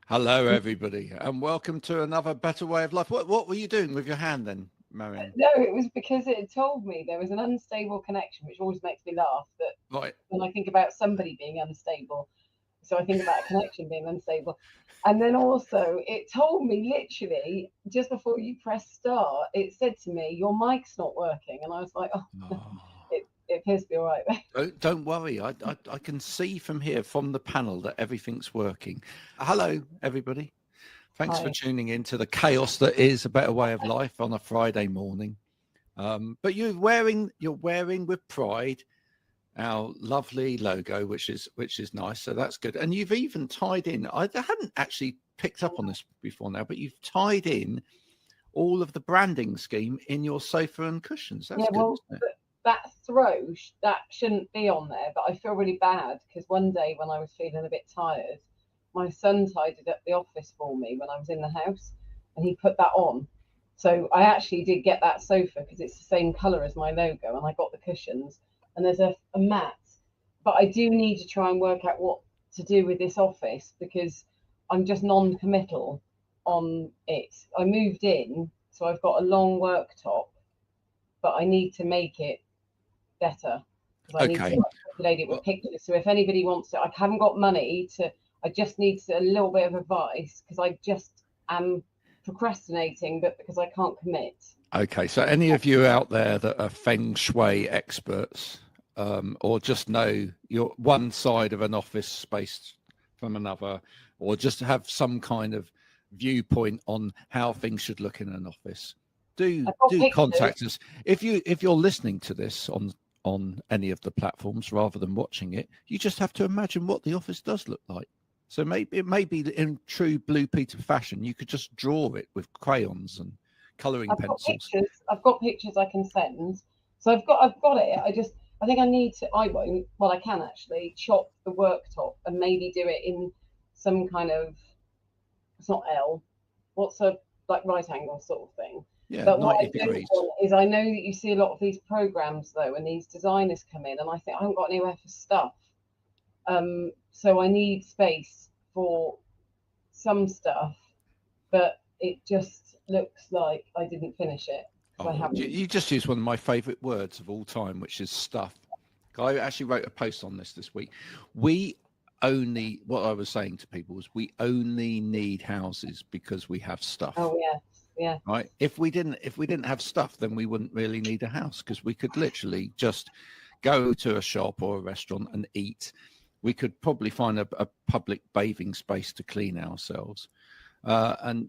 Hello, everybody, and welcome to another Better Way of Life. What were you doing with your hand then, Marianne? No, it was because it had told me there was an unstable connection, which always makes me laugh. That Right. when I think about somebody being unstable, so I think about a connection being unstable. And then also, it told me literally just before you press start, it said to me, "Your mic's not working," and I was like, "Oh, Oh, it appears to be all right." don't worry. I can see from here, from the panel, that everything's working. Hello, everybody. Thanks for Hi. tuning in to the chaos that is a Better Way of Life on a Friday morning. But you're wearing with pride our lovely logo, which is nice. So that's good. And you've even tied in. I hadn't actually picked up on this before now, but you've tied in all of the branding scheme in your sofa and cushions. That's Yeah, good, well, isn't it? that throw that shouldn't be on there, but I feel really bad because one day when I was feeling a bit tired, my son tidied up the office for me when I was in the house, and he put that on. So I actually did get that sofa because it's the same colour as my logo, and I got the cushions, and there's a mat. But I do need to try and work out what to do with this office because I'm just non-committal on it. I moved in, so I've got a long worktop, but I need to make it better because I need to Okay. populate it with Well, pictures. So if anybody wants to, I haven't got money to. I just need a little bit of advice because I just am procrastinating, but because I can't commit. okay. So any of you out there that are feng shui experts, or just know your one side of an office space from another, or just have some kind of viewpoint on how things should look in an office, do I've got do pictures. contact us. If you're listening to this on any of the platforms rather than watching it, you just have to imagine what the office does look like. So maybe it may be in true Blue Peter fashion. You could just draw it with crayons and coloring I've got pencils. pictures. I've got pictures I can send. So I've got it. I think I need to. I won't. Well, I can actually chop the worktop and maybe do it in some kind of. It's not L. What's a like right angle sort of thing. Yeah, But what 90 I don't degrees. want is I know that you see a lot of these programs though, and these designers come in, and I think I haven't got anywhere for stuff. So I need space for some stuff, but it just looks like I didn't finish it because I Oh, you, haven't. you just used one of my favorite words of all time, which is stuff. I actually wrote a post on this week. We only, what I was saying to people was, we only need houses because we have stuff, Oh yes, yeah. right? If we didn't have stuff, then we wouldn't really need a house because we could literally just go to a shop or a restaurant and eat. We could probably find a public bathing space to clean ourselves. And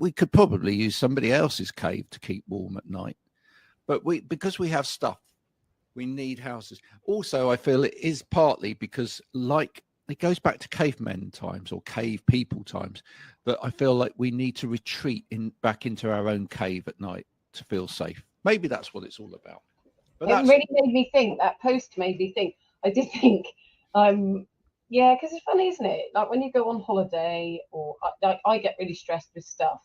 we could probably use somebody else's cave to keep warm at night. But because we have stuff, we need houses. Also, I feel it is partly because, like, it goes back to cavemen times or cave people times, that I feel like we need to retreat back into our own cave at night to feel safe. Maybe that's what it's all about. But It that's really made me think. That post made me think. I did think, yeah, because it's funny, isn't it? Like when you go on holiday, or like I get really stressed with stuff,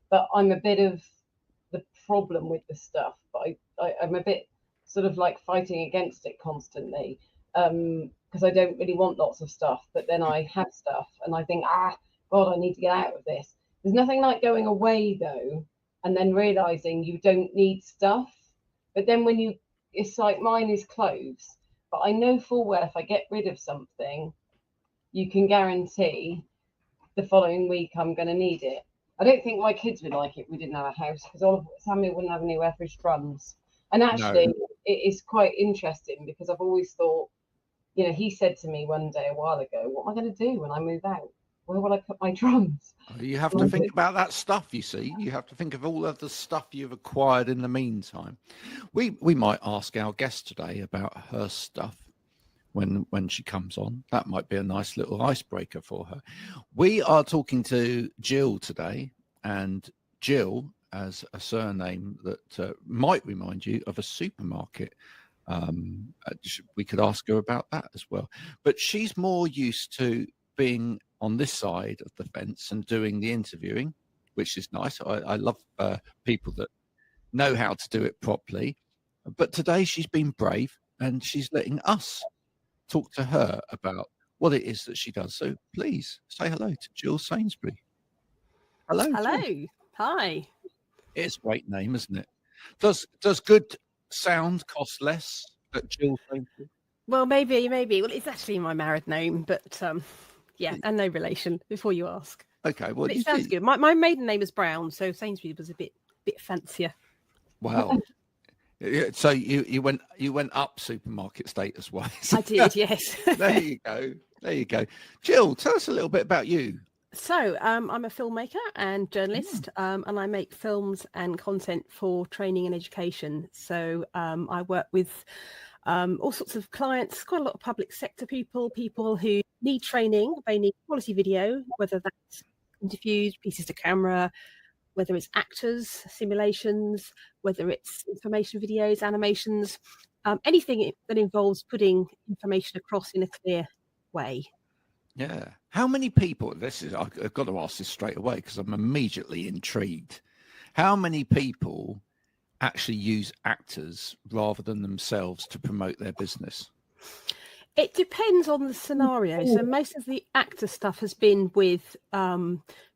but I'm a bit of the problem with the stuff. But I'm a bit sort of like fighting against it constantly, because I don't really want lots of stuff. But then I have stuff, and I think, God, I need to get out of this. There's nothing like going away though, and then realizing you don't need stuff. But then when you it's like mine is clothes, but I know full well if I get rid of something, you can guarantee the following week I'm going to need it. I don't think my kids would like it if we didn't have a house because Samuel wouldn't have anywhere for his drums. And no. actually, it is quite interesting because I've always thought, he said to me one day a while ago, "What am I going to do when I move out? Where will I put my drums?" You have to And I think said, about that stuff, you see. You have to think of all of the stuff you've acquired in the meantime. We might ask our guest today about her stuff when she comes on. That might be a nice little icebreaker for her. We are talking to Jill today, and Jill has a surname that might remind you of a supermarket. We could ask her about that as well. But she's more used to being on this side of the fence and doing the interviewing, which is nice. I love people that know how to do it properly. But today she's been brave and she's letting us talk to her about what it is that she does. So please say hello to Jill Sainsbury. Hello. Hello. Jill. Hi. It's a great name, isn't it? Does good sound cost less at Jill Sainsbury? Well, maybe. Well, it's actually my married name, but yeah, and no relation. Before you ask. Okay, well, but it sounds good. My maiden name is Brown, so Sainsbury was a bit fancier. Wow. So you went up supermarket status wise. I did, yes. There you go. Jill, tell us a little bit about you. So I'm a filmmaker and journalist, and I make films and content for training and education. So I work with all sorts of clients, quite a lot of public sector people who need training. They need quality video, whether that's interviews, pieces to camera, whether it's actors, simulations, whether it's information videos, animations, anything that involves putting information across in a clear way. Yeah. How many people, I've got to ask this straight away because I'm immediately intrigued. How many people actually use actors rather than themselves to promote their business? It depends on the scenario. So most of the actor stuff has been with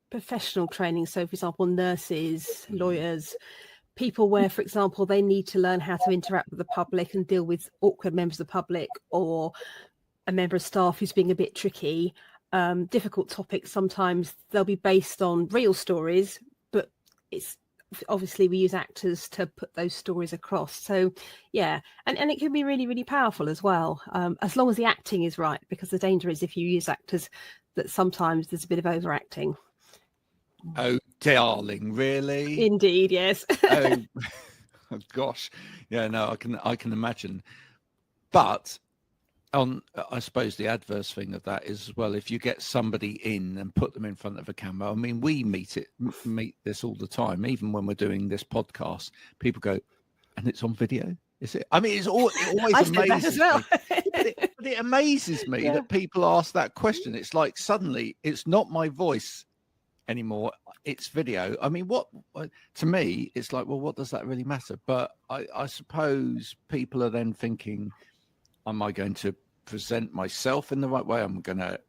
professional training. So, for example, nurses, lawyers, people where, for example, they need to learn how to interact with the public and deal with awkward members of the public or a member of staff who's being a bit tricky. Difficult topics, sometimes they'll be based on real stories, but it's obviously we use actors to put those stories across. So yeah, and it can be really, really powerful as well, as long as the acting is right, because the danger is if you use actors that sometimes there's a bit of overacting. Oh, darling, really? Indeed, yes. Oh gosh. Yeah, no, I can imagine. But I suppose the adverse thing of that is, well, if you get somebody in and put them in front of a camera, I mean, we meet this all the time. Even when we're doing this podcast, people go, and it's on video, is it? I mean, it always amazes well. me. But it amazes me that people ask that question. It's like suddenly it's not my voice anymore, it's video. I mean, what to me, it's like, well, what does that really matter? But I suppose people are then thinking, am I going to present myself in the right way? I'm going to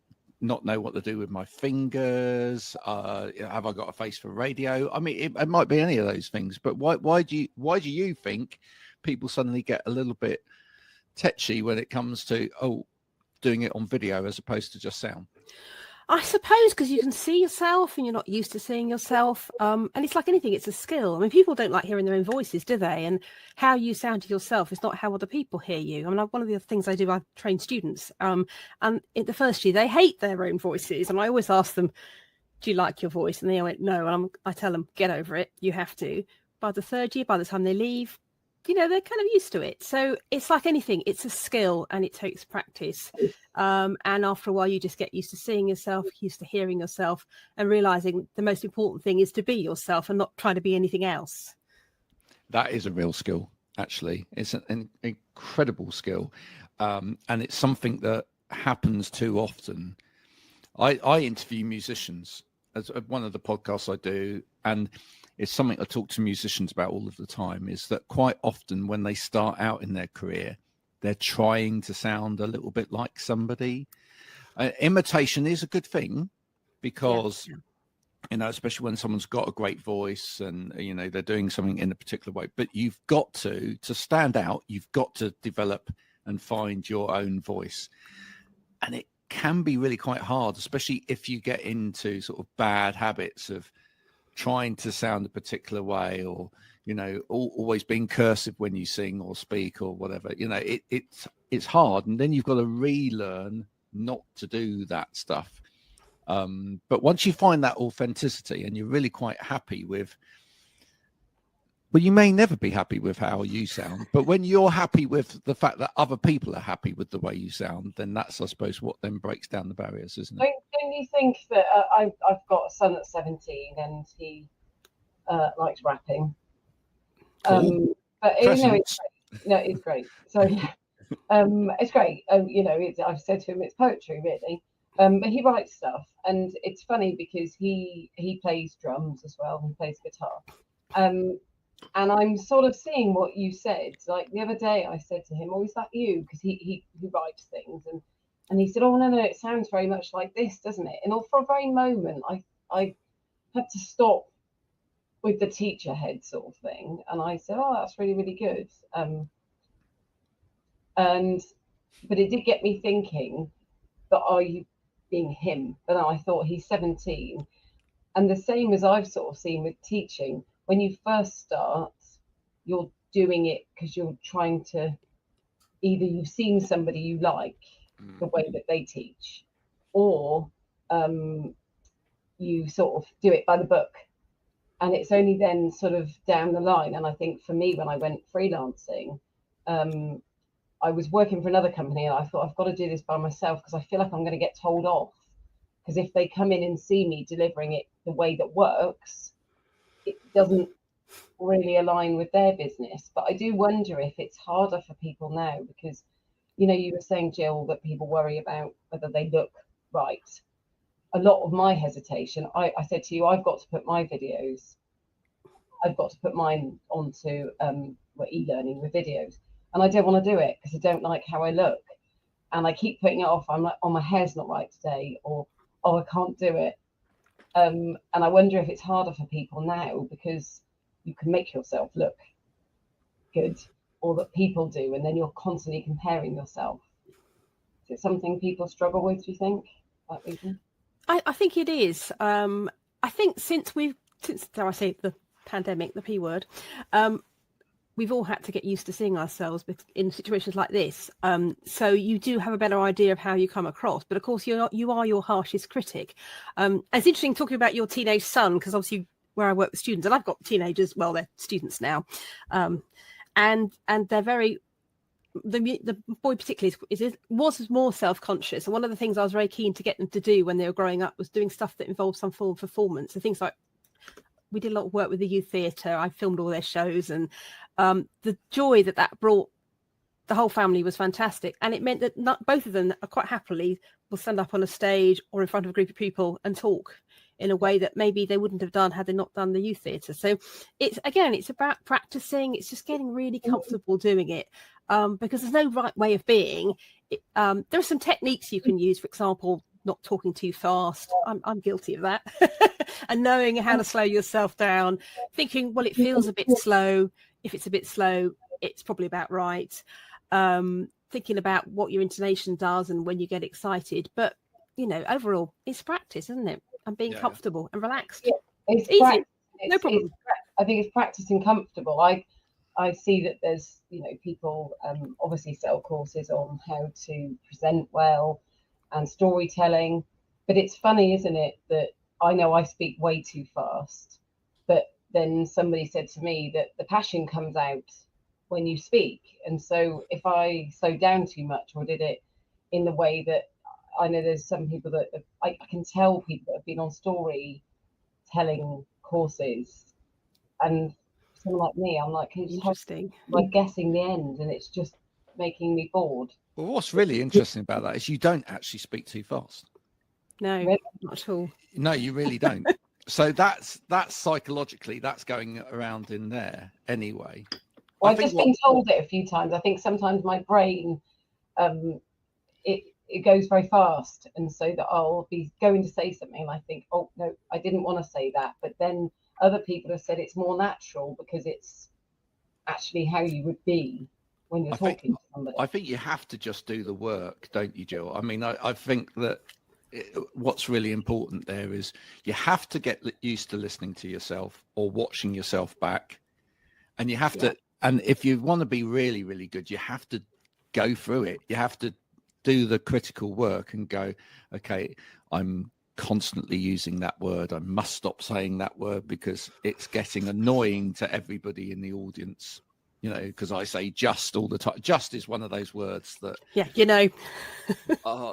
not know what to do with my fingers. Have I got a face for radio? I mean, it might be any of those things. But why do you think people suddenly get a little bit tetchy when it comes to doing it on video as opposed to just sound? I suppose because you can see yourself and you're not used to seeing yourself. And it's like anything, it's a skill. I mean, people don't like hearing their own voices, do they? And how you sound to yourself is not how other people hear you. I mean, one of the things I do, I train students. And in the first year, they hate their own voices. And I always ask them, do you like your voice? And they went, no. And I tell them, get over it. You have to. By the third year, by the time they leave, they're kind of used to it. So it's like anything, it's a skill and it takes practice. And after a while, you just get used to seeing yourself, used to hearing yourself, and realizing the most important thing is to be yourself and not try to be anything else. That is a real skill, actually. It's an incredible skill. And it's something that happens too often. I interview musicians as one of the podcasts I do, and it's something I talk to musicians about all of the time, is that quite often when they start out in their career, they're trying to sound a little bit like somebody. Imitation is a good thing because, especially when someone's got a great voice and, they're doing something in a particular way, but you've got to stand out, you've got to develop and find your own voice. And it can be really quite hard, especially if you get into sort of bad habits of trying to sound a particular way, or always being cursive when you sing or speak or whatever. It's hard, and then you've got to relearn not to do that stuff. But once you find that authenticity and you're really quite happy with, well, you may never be happy with how you sound, but when you're happy with the fact that other people are happy with the way you sound, then that's, I suppose, what then breaks down the barriers, isn't it? Don't you think that I've got a son at 17 and he likes rapping? Cool. But it's great. So yeah, it's great. I've said to him it's poetry really. But he writes stuff, and it's funny because he plays drums as well. He plays guitar. And I'm sort of seeing what you said. Like the other day, I said to him, "Oh, is that you?" Because he writes things, and And he said, oh, no, it sounds very much like this, doesn't it? And for a very moment, I had to stop with the teacher head sort of thing. And I said, oh, that's really, really good. But it did get me thinking, but are you being him? And I thought, he's 17. And the same as I've sort of seen with teaching, when you first start, you're doing it because you're trying to, either you've seen somebody you like, the way that they teach, or you sort of do it by the book. And it's only then sort of down the line. And I think for me, when I went freelancing, I was working for another company and I thought, I've got to do this by myself because I feel like I'm going to get told off. Because if they come in and see me delivering it the way that works, it doesn't really align with their business. But I do wonder if it's harder for people now because, you know, you were saying, Jill, that people worry about whether they look right. A lot of my hesitation, I said to you, I've got to put my videos, I've got to put mine onto e-learning with videos. And I don't want to do it because I don't like how I look. And I keep putting it off. I'm like, oh, my hair's not right today, or, oh, I can't do it. And I wonder if it's harder for people now because you can make yourself look good, or that people do, and then you're constantly comparing yourself. Is it something people struggle with, do you think, that reason? I think it is. I think since dare I say, the pandemic, the P word, we've all had to get used to seeing ourselves in situations like this. So you do have a better idea of how you come across. But of course, you are your harshest critic. It's interesting talking about your teenage son, because obviously where I work with students, and I've got teenagers, well, they're students now, and they're very, the boy particularly was more self-conscious. And one of the things I was very keen to get them to do when they were growing up was doing stuff that involved some form of performance. So things like, we did a lot of work with the youth theatre. I filmed all their shows, and the joy that brought the whole family was fantastic. And it meant that both of them quite happily will stand up on a stage or in front of a group of people and talk in a way that maybe they wouldn't have done had they not done the youth theatre. So it's about practicing. It's just getting really comfortable doing it, because there's no right way of being. There are some techniques you can use, for example, not talking too fast. I'm guilty of that. And knowing how to slow yourself down, thinking, well, it feels a bit slow. If it's a bit slow, it's probably about right. Thinking about what your intonation does and when you get excited. But, you know, overall, it's practice, isn't it? And being comfortable and relaxed. Yeah, it's easy. No problem. I think it's practicing comfortable. I see that there's, you know, people obviously sell courses on how to present well and storytelling. But it's funny, isn't it, that I know I speak way too fast, but then somebody said to me that the passion comes out when you speak. And so if I slow down too much or did it in the way that, I know there's some people that I can tell people that have been on storytelling courses, and someone like me, I'm like, can you just like guessing the end, and it's just making me bored. Well, what's really interesting about that is you don't actually speak too fast. No, really? Not at all. No, you really don't. So that's psychologically, that's going around in there anyway. Well, I've just been told it a few times. I think sometimes my brain, it goes very fast, and so that I'll be going to say something and I think, oh no, I didn't want to say that. But then other people have said it's more natural because it's actually how you would be when you're talking to somebody. I think you have to just do the work, don't you, Jill? I mean, I think that what's really important there is you have to get used to listening to yourself or watching yourself back, and you have to, and if you want to be really, really good, you have to go through it. You have to do the critical work and go, okay, I'm constantly using that word. I must stop saying that word because it's getting annoying to everybody in the audience, you know, because I say just all the time. Just is one of those words that, you know,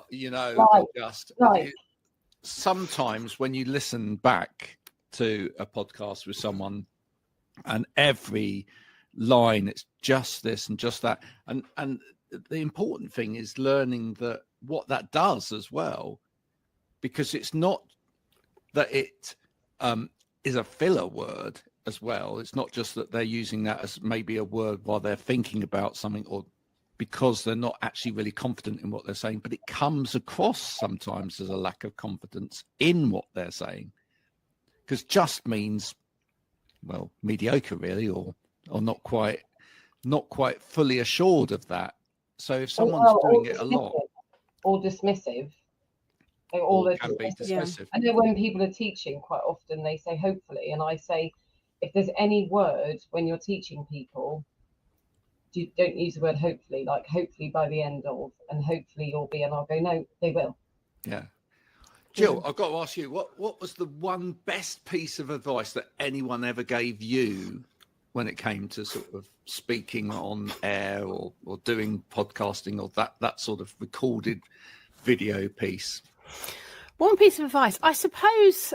you know, right. Just right. Sometimes when you listen back to a podcast with someone and every line, it's just this and just that. And the important thing is learning that what that does as well, because it's not that it is a filler word as well. It's not just that they're using that as maybe a word while they're thinking about something or because they're not actually really confident in what they're saying, but it comes across sometimes as a lack of confidence in what they're saying, because just means, well, mediocre really, or not quite fully assured of that. So if someone's doing it a lot, or dismissive, or can be dismissive. I know when people are teaching, quite often they say hopefully, and I say, if there's any word when you're teaching people, don't use the word hopefully, like hopefully by the end of, and hopefully you'll be, and I'll go, no, they will. Yeah. Jill, I've got to ask you, what was the one best piece of advice that anyone ever gave you when it came to sort of speaking on air or doing podcasting or that sort of recorded video piece? One piece of advice, I suppose.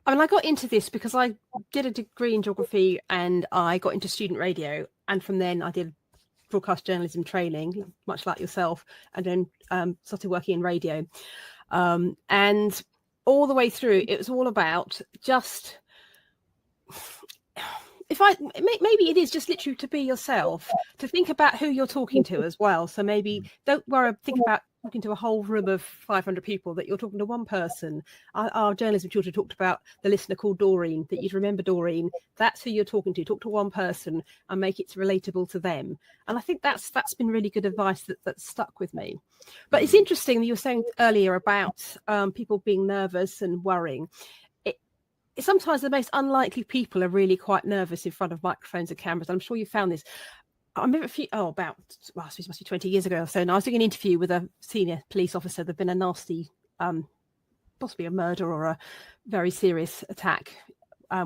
I mean, I got into this because I did a degree in geography and I got into student radio. And from then I did broadcast journalism training, much like yourself, and then started working in radio. And all the way through, it was all about just, maybe it is just literally to be yourself, to think about who you're talking to as well. So maybe don't think about talking to a whole room of 500 people, that you're talking to one person. Our journalism tutor talked about the listener called Doreen, that you'd remember Doreen. That's who you're talking to. Talk to one person and make it relatable to them. And I think that's been really good advice that stuck with me. But it's interesting that you were saying earlier about people being nervous and worrying. Sometimes the most unlikely people are really quite nervous in front of microphones and cameras. I'm sure you found this. I remember it must be 20 years ago or so. And I was doing an interview with a senior police officer. There'd been a nasty, possibly a murder or a very serious attack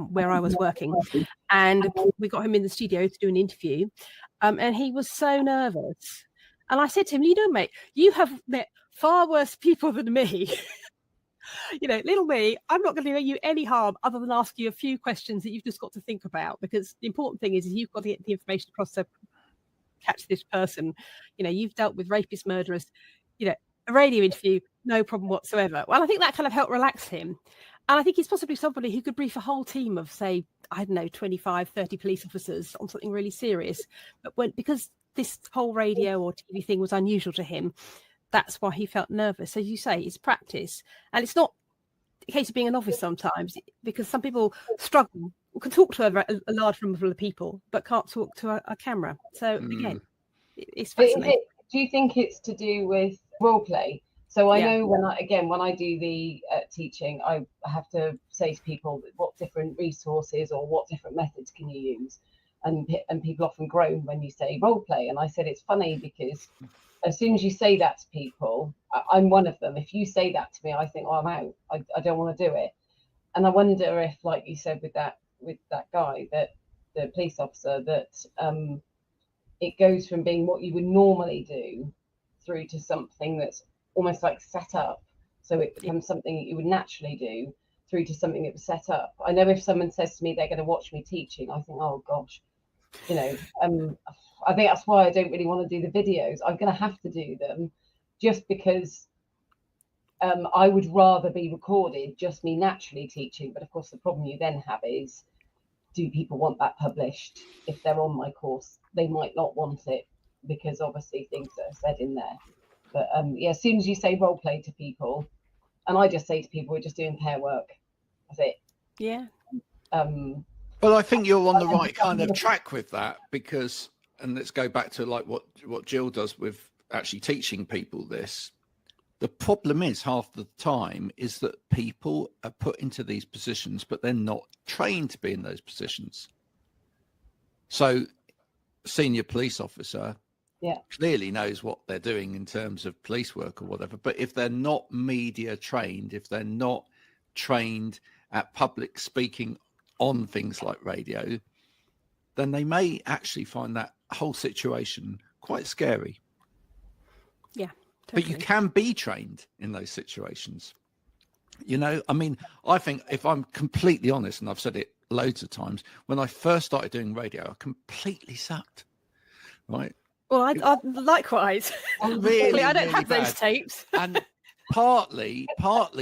where I was working. And we got him in the studio to do an interview. And he was so nervous. And I said to him, mate, you have met far worse people than me. Little me, I'm not going to do you any harm other than ask you a few questions that you've just got to think about, because the important thing is you've got to get the information across to catch this person. You've dealt with rapists, murderers, a radio interview, no problem whatsoever. Well, I think that kind of helped relax him. And I think he's possibly somebody who could brief a whole team of, say, 25, 30 police officers on something really serious. But because this whole radio or TV thing was unusual to him, that's why he felt nervous. As you say, it's practice. And it's not a case of being a novice sometimes, because some people struggle, can talk to a large room full of people, but can't talk to a camera. So again, it's fascinating. Do you think it's to do with role play? So I know when I do the teaching, I have to say to people what different resources or what different methods can you use, and people often groan when you say role play. And I said it's funny because as soon as you say that to people, I'm one of them. If you say that to me, I think, I'm out. I don't want to do it. And I wonder if, like you said with that guy, that the police officer, that it goes from being what you would normally do through to something that's almost like set up. So it becomes something that you would naturally do through to something that was set up. I know if someone says to me they're going to watch me teaching, I think, oh gosh, I think that's why I don't really want to do the videos. I'm going to have to do them just because I would rather be recorded, just me naturally teaching. But of course, the problem you then have is, do people want that published? If they're on my course, they might not want it because obviously things that are said in there. But as soon as you say role play to people, and I just say to people, we're just doing pair work. That's it. Yeah. Well, I think you're on the right kind of track with that, because, and let's go back to like what Jill does with actually teaching people this. The problem is half the time is that people are put into these positions, but they're not trained to be in those positions. So senior police officer clearly knows what they're doing in terms of police work or whatever. But if they're not media trained, if they're not trained at public speaking on things like radio, then they may actually find that whole situation quite scary. Yeah. But you can be trained in those situations. I mean, I think if I'm completely honest, and I've said it loads of times, when I first started doing radio, I completely sucked. Right. Well, I likewise. Really, I don't really have bad. those tapes. And partly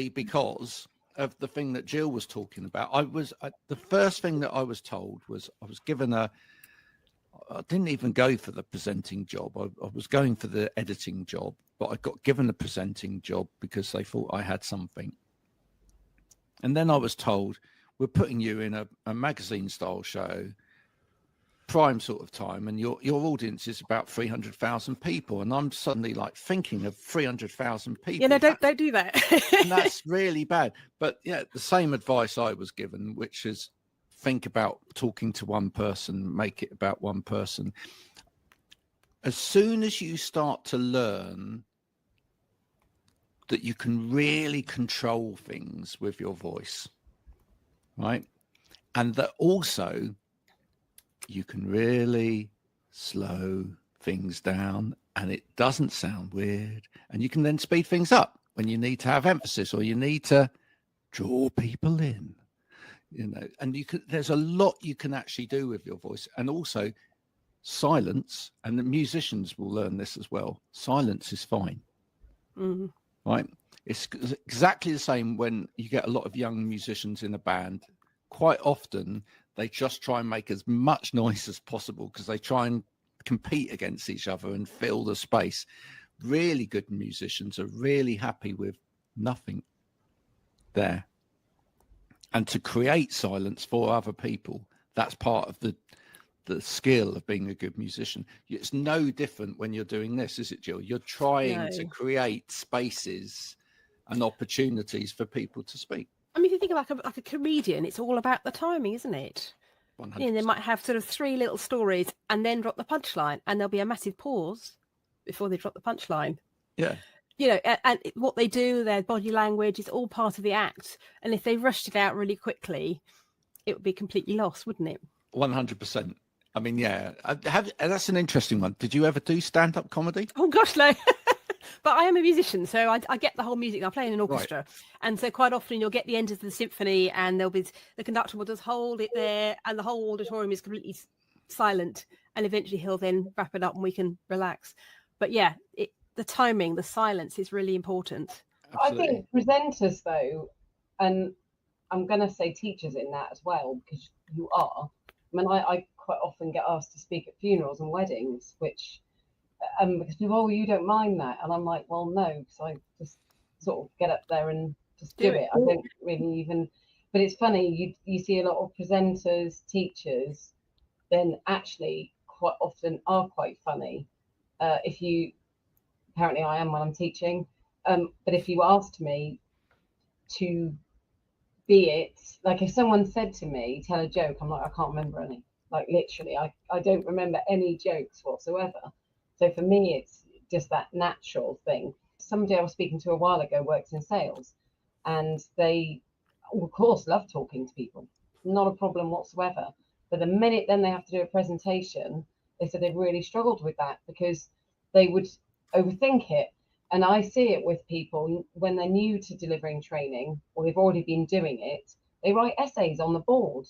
because of the thing that Jill was talking about. The first thing that I was told was I was given I didn't even go for the presenting job. I was going for the editing job, but I got given the presenting job because they thought I had something. And then I was told, we're putting you in a magazine style show, prime sort of time, and your audience is about 300,000 people. And I'm suddenly like thinking of 300,000 people. You know, don't do that. And that's really bad. But yeah, the same advice I was given, which is think about talking to one person, make it about one person. As soon as you start to learn that you can really control things with your voice, right? And that also you can really slow things down and it doesn't sound weird. And you can then speed things up when you need to have emphasis or you need to draw people in, you know, and you can, there's a lot you can actually do with your voice. And also silence, and the musicians will learn this as well. Silence is fine. Mm-hmm. Right. It's exactly the same when you get a lot of young musicians in a band. Quite often they just try and make as much noise as possible because they try and compete against each other and fill the space. Really good musicians are really happy with nothing there. And to create silence for other people, that's part of the skill of being a good musician. It's no different when you're doing this, is it, Jill? You're trying to create spaces and opportunities for people to speak. I mean, if you think of like a comedian, it's all about the timing, isn't it? 100%. You know, they might have sort of 3 little stories and then drop the punchline, and there'll be a massive pause before they drop the punchline. Yeah. You know, and what they do, their body language is all part of the act. And if they rushed it out really quickly, it would be completely lost, wouldn't it? 100%. I mean, yeah, that's an interesting one. Did you ever do stand-up comedy? Oh, gosh, no. But I am a musician, so I get the whole music. I play in an orchestra. Right. And so quite often you'll get the end of the symphony and there'll be the conductor will just hold it there and the whole auditorium is completely silent. And eventually he'll then wrap it up and we can relax. But yeah, the timing, the silence is really important. Absolutely. I think presenters, though, and I'm going to say teachers in that as well, because you are. I mean, I quite often get asked to speak at funerals and weddings, which, because people, oh, you don't mind that. And I'm like, well, no, because I just sort of get up there and just do it. I don't really even, but it's funny, you see a lot of presenters, teachers, then actually quite often are quite funny. Apparently I am when I'm teaching, but if you asked me to be it, like if someone said to me, tell a joke, I'm like, I can't remember any. Like literally, I don't remember any jokes whatsoever. So for me, it's just that natural thing. Somebody I was speaking to a while ago works in sales, and they, of course, love talking to people. Not a problem whatsoever. But the minute then they have to do a presentation, they said they've really struggled with that because they would overthink it. And I see it with people when they're new to delivering training or they've already been doing it, they write essays on the board.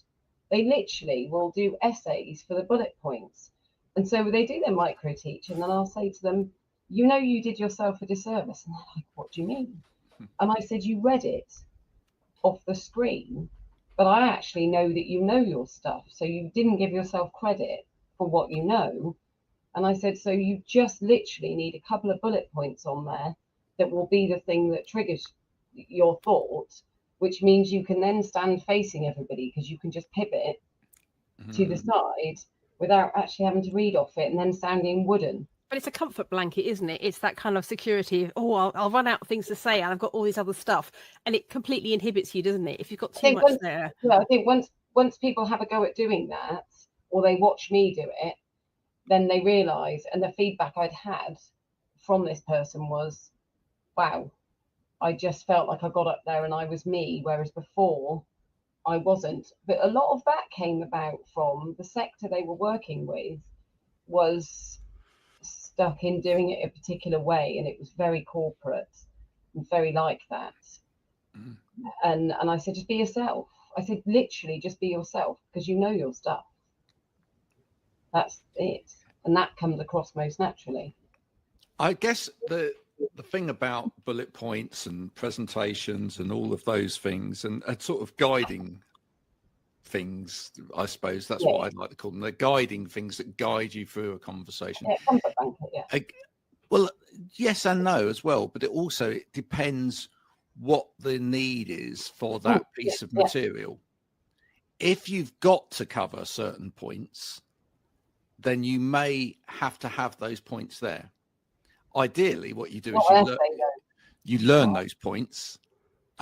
They literally will do essays for the bullet points. And so they do their micro teach, and then I'll say to them, you know, you did yourself a disservice. And they're like, what do you mean? And I said, you read it off the screen, but I actually know that you know your stuff. So you didn't give yourself credit for what you know. And I said, so you just literally need a couple of bullet points on there that will be the thing that triggers your thought, which means you can then stand facing everybody because you can just pivot to the side without actually having to read off it and then sounding wooden. But it's a comfort blanket, isn't it? It's that kind of security of, oh, I'll run out of things to say and I've got all this other stuff. And it completely inhibits you, doesn't it? If you've got too much there. Yeah, I think once people have a go at doing that, or they watch me do it, then they realise, and the feedback I'd had from this person was, wow, I just felt like I got up there and I was me, whereas before I wasn't. But a lot of that came about from the sector they were working with was stuck in doing it a particular way, and it was very corporate and very like that. And I said, just be yourself. I said, literally just be yourself, because you know your stuff. That's it. And that comes across most naturally. I guess the thing about bullet points and presentations and all of those things and sort of guiding things, I suppose that's what I'd like to call them. They're guiding things that guide you through a conversation. Comfort blanket, Well, yes and no as well, but it depends what the need is for that piece of material. If you've got to cover certain points, then you may have to have those points there. Ideally, what you do is you learn those points,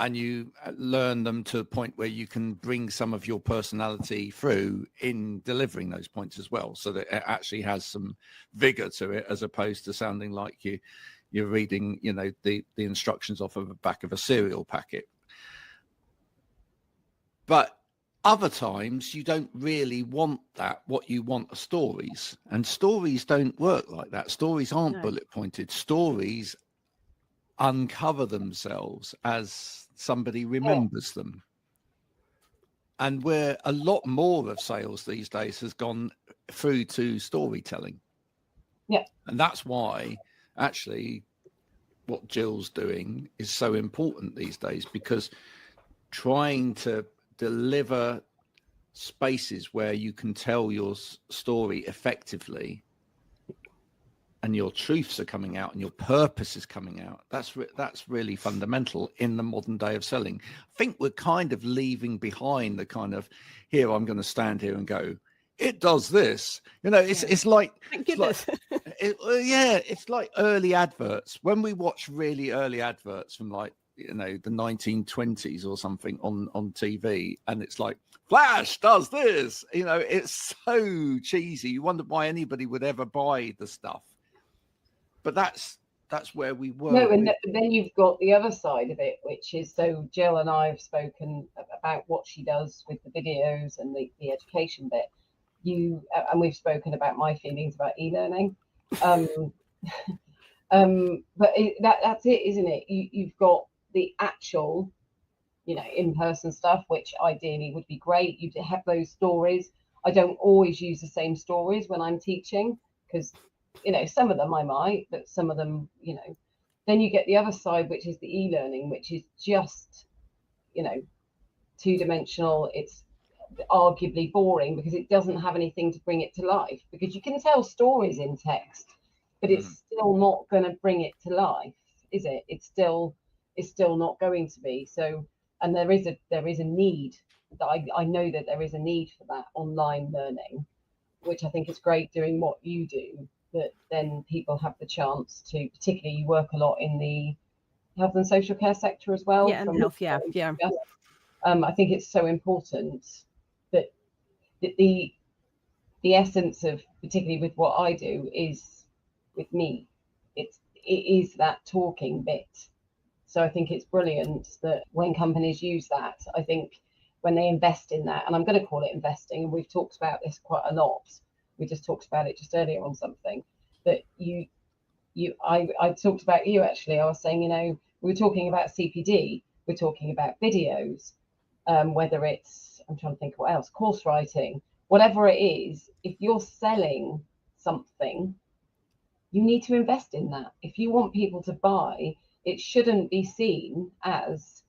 and you learn them to a point where you can bring some of your personality through in delivering those points as well, so that it actually has some vigor to it, as opposed to sounding like you're reading, the instructions off of the back of a cereal packet. But other times you don't really want that. What you want are stories, and stories don't work like that. Stories aren't bullet pointed. Stories uncover themselves as somebody remembers them. And where a lot more of sales these days has gone through to storytelling. Yeah. And that's why actually what Jill's doing is so important these days, because trying to deliver spaces where you can tell your story effectively, and your truths are coming out and your purpose is coming out, that's really fundamental in the modern day of selling. I think we're kind of leaving behind the kind of, here I'm going to stand here and go, it does this, it's like, thank goodness. It's like early adverts. When we watch really early adverts from the 1920s or something on TV, and it's like, Flash does this, it's so cheesy. You wonder why anybody would ever buy the stuff. But that's where we were. No, and then you've got the other side of it, which is, so Jill and I have spoken about what she does with the videos and the education bit. And we've spoken about my feelings about e-learning. But that's it, isn't it? You've got the actual, in-person stuff, which ideally would be great. You have those stories. I don't always use the same stories when I'm teaching, because some of them I might, but some of them, then you get the other side, which is the e-learning, which is just, two-dimensional. It's arguably boring because it doesn't have anything to bring it to life, because you can tell stories in text, but it's still not going to bring it to life, is it? It's still not going to be. So, and there is a need that I know that there is a need for that online learning, which I think is great doing what you do, that then people have the chance to, particularly you work a lot in the health and social care sector as well. Yeah, and health, yeah. I think it's so important that the essence of, particularly with what I do, is with me. It is that talking bit. So I think it's brilliant that when companies use that, I think when they invest in that, and I'm going to call it investing, and we've talked about this quite a lot. We just talked about it just earlier on something that I talked about you actually. I was saying, we were talking about CPD, we're talking about videos, whether it's, I'm trying to think what else, course writing, whatever it is. If you're selling something, you need to invest in that. If you want people to buy, it shouldn't be seen as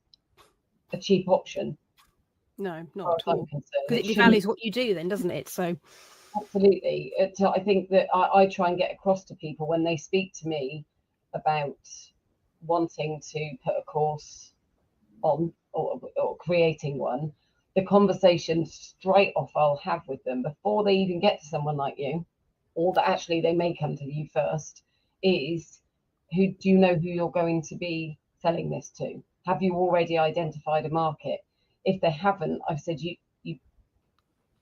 a cheap option. No, not at all. Because it devalues what you do then, doesn't it? So absolutely. I think that I try and get across to people when they speak to me about wanting to put a course on or creating one, the conversation straight off I'll have with them before they even get to someone like you, or that actually they may come to you first, is, who do you know who you're going to be selling this to? Have you already identified a market? If they haven't, I've said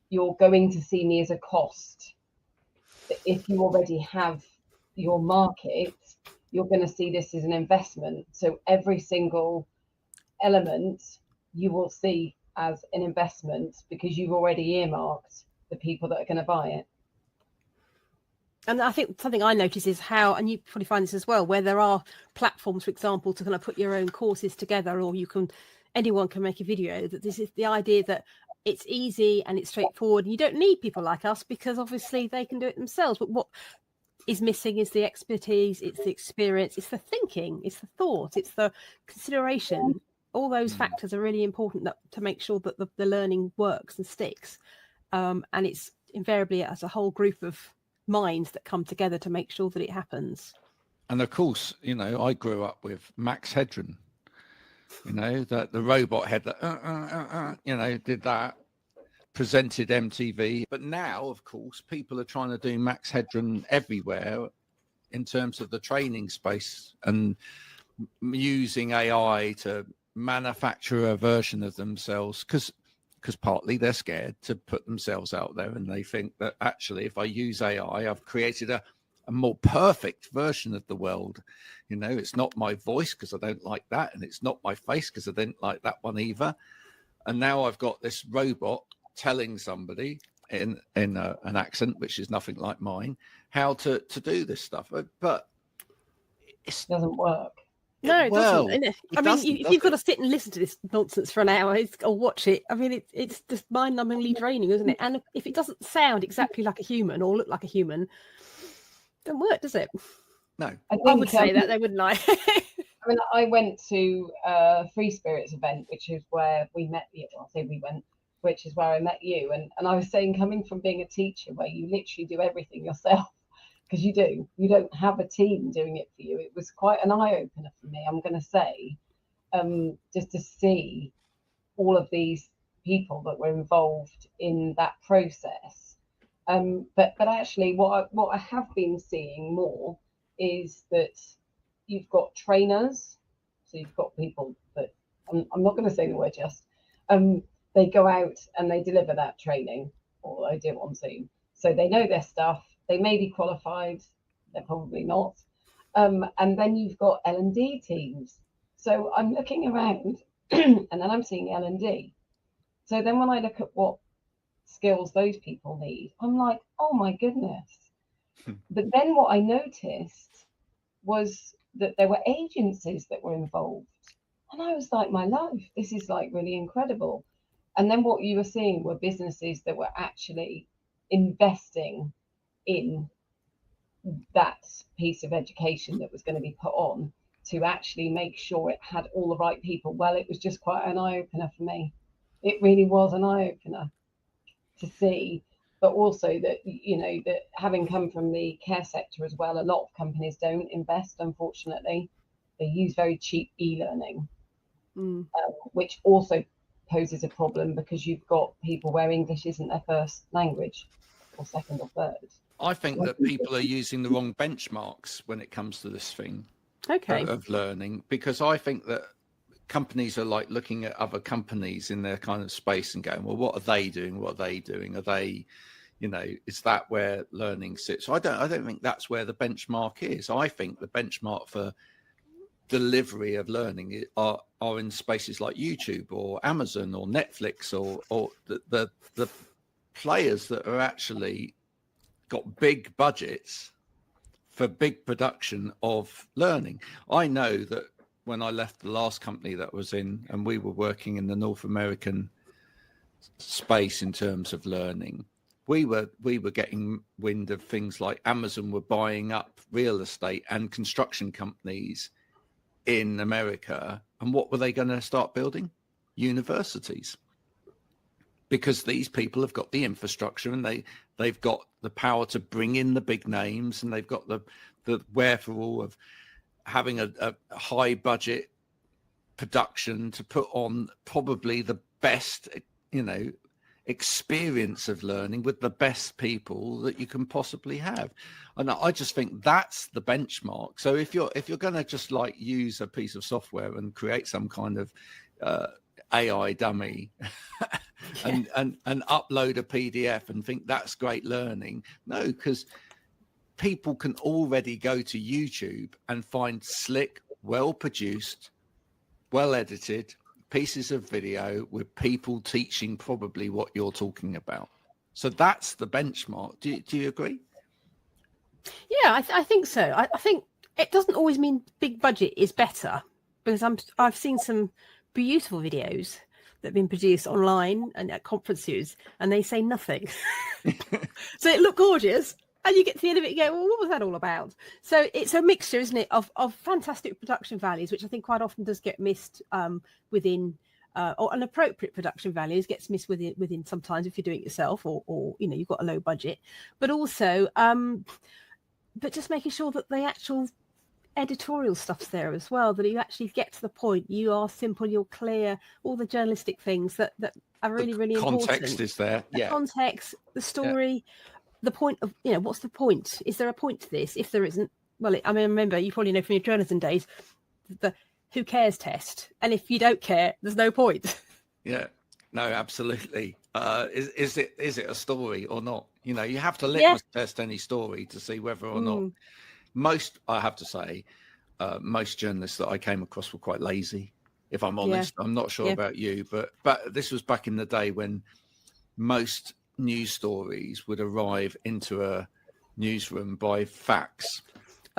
you're going to see me as a cost. But if you already have your market, you're going to see this as an investment. So every single element you will see as an investment, because you've already earmarked the people that are going to buy it. And I think something I notice is how, and you probably find this as well, where there are platforms, for example, to kind of put your own courses together, or anyone can make a video, that this is the idea that it's easy and it's straightforward. And you don't need people like us, because obviously they can do it themselves. But what is missing is the expertise, it's the experience, it's the thinking, it's the thought, it's the consideration all those factors are really important to make sure that the learning works and sticks. And it's invariably as a whole group of minds that come together to make sure that it happens. And of course, you know, I grew up with Max Headroom, you know, that the robot head that, you know, did that, presented MTV. But now, of course, people are trying to do Max Headroom everywhere in terms of the training space and using AI to manufacture a version of themselves because partly they're scared to put themselves out there, and they think that actually if I use AI, I've created a more perfect version of the world. You know, it's not my voice because I don't like that, and it's not my face because I didn't like that one either. And now I've got this robot telling somebody in an accent which is nothing like mine how to do this stuff, but it doesn't work. No, it doesn't. It I mean, if you've got to sit and listen to this nonsense for an hour or watch it, I mean, it's just mind-numbingly draining, isn't it? And if it doesn't sound exactly like a human or look like a human, it doesn't work, does it? No. I would say that, though, wouldn't I? I mean, I went to a Free Spirits event, which is where we met you. I'll say we went, which is where I met you. And I was saying, coming from being a teacher where you literally do everything yourself, because you don't have a team doing it for you. It was quite an eye-opener for me, I'm going to say, just to see all of these people that were involved in that process. But actually, what I have been seeing more is that you've got trainers. So you've got people that, I'm not going to say the word just, they go out and they deliver that training, or they do it on Zoom. So they know their stuff. They may be qualified, they're probably not. And then you've got L&D teams. So I'm looking around and then I'm seeing L&D. So then when I look at what skills those people need, I'm like, oh my goodness. But then what I noticed was that there were agencies that were involved. And I was like, my life, this is like really incredible. And then what you were seeing were businesses that were actually investing in that piece of education that was going to be put on to actually make sure it had all the right people. Well, it was just quite an eye-opener for me. It really was an eye-opener to see, but also that, you know, that having come from the care sector as well, a lot of companies don't invest, unfortunately. They use very cheap e-learning, which also poses a problem because you've got people where English isn't their first language or second or third. I think that people are using the wrong benchmarks when it comes to this thing of learning, because I think that companies are like looking at other companies in their kind of space and going, well, what are they doing? What are they doing? Are they, you know, is that where learning sits? I don't think that's where the benchmark is. I think the benchmark for delivery of learning are in spaces like YouTube or Amazon or Netflix or the players that are actually got big budgets for big production of learning. I know that when I left the last company that I was in, and we were working in the North American space in terms of learning, we were getting wind of things like Amazon were buying up real estate and construction companies in America. And what were they going to start building? Universities. Because these people have got the infrastructure and they've got the power to bring in the big names, and they've got the wherewithal of having a high budget production to put on probably the best, you know, experience of learning with the best people that you can possibly have. And I just think that's the benchmark. So if you're going to just like use a piece of software and create some kind of AI dummy and upload a PDF and think that's great learning, no, because people can already go to YouTube and find slick, well-produced, well-edited pieces of video with people teaching probably what you're talking about. So that's the benchmark. Do you agree? Yeah, I think so. I think it doesn't always mean big budget is better, because I've seen some beautiful videos that have been produced online and at conferences, and they say nothing. So it looked gorgeous, And you get to the end of it and go, well, what was that all about? So it's a mixture, isn't it, of fantastic production values, which I think quite often does get missed within, or an appropriate production values gets missed within sometimes if you're doing it yourself or you've got a low budget, but also, but just making sure that the actual editorial stuff's there as well, that you actually get to the point, you are simple, you're clear, all the journalistic things that are really, really important. Context is there. The context, the story, the point of, what's the point? Is there a point to this? If there isn't, well, remember, you probably know from your journalism days, the who cares test. And if you don't care, there's no point. Yeah, no, absolutely. Is it a story or not? You have to litmus test any story to see whether or not. Most, I have to say, most journalists that I came across were quite lazy, if I'm honest. I'm not sure about you, but this was back in the day when most news stories would arrive into a newsroom by fax.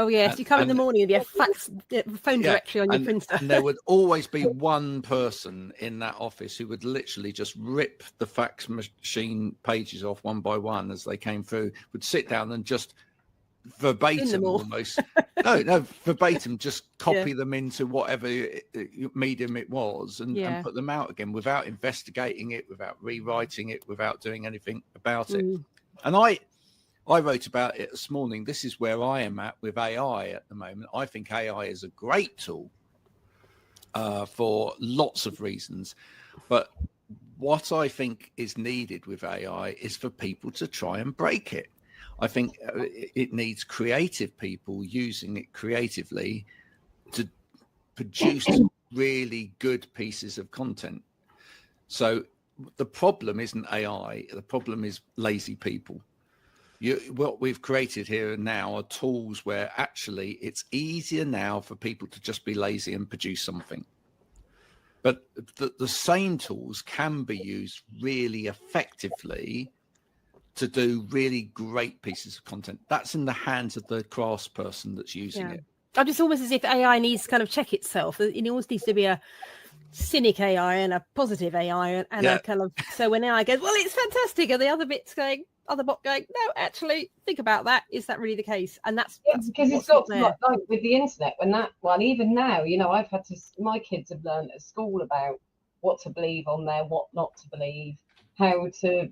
Oh, yes. You come in the morning and you have fax, phone directory on your printer. And there would always be one person in that office who would literally just rip the fax machine pages off one by one as they came through, would sit down and just verbatim almost verbatim just copy them into whatever medium it was and put them out again without investigating it, without rewriting it, without doing anything about it. And I wrote about it this morning. This is where I am at with AI at the moment. I think AI is a great tool for lots of reasons, but what I think is needed with AI is for people to try and break it. I think it needs creative people using it creatively to produce really good pieces of content. So the problem isn't AI. The problem is lazy people. What we've created here and now are tools where actually it's easier now for people to just be lazy and produce something. But the same tools can be used really effectively to do really great pieces of content. That's in the hands of the craftsperson that's using it. I'm just almost as if AI needs to kind of check itself. It always needs to be a cynic AI and a positive AI and a kind of, so when AI goes, well, it's fantastic, and the other bot going, no, actually, think about that. Is that really the case? And that's because it's got like with the internet, even now, I've had to, my kids have learned at school about what to believe on there, what not to believe, how to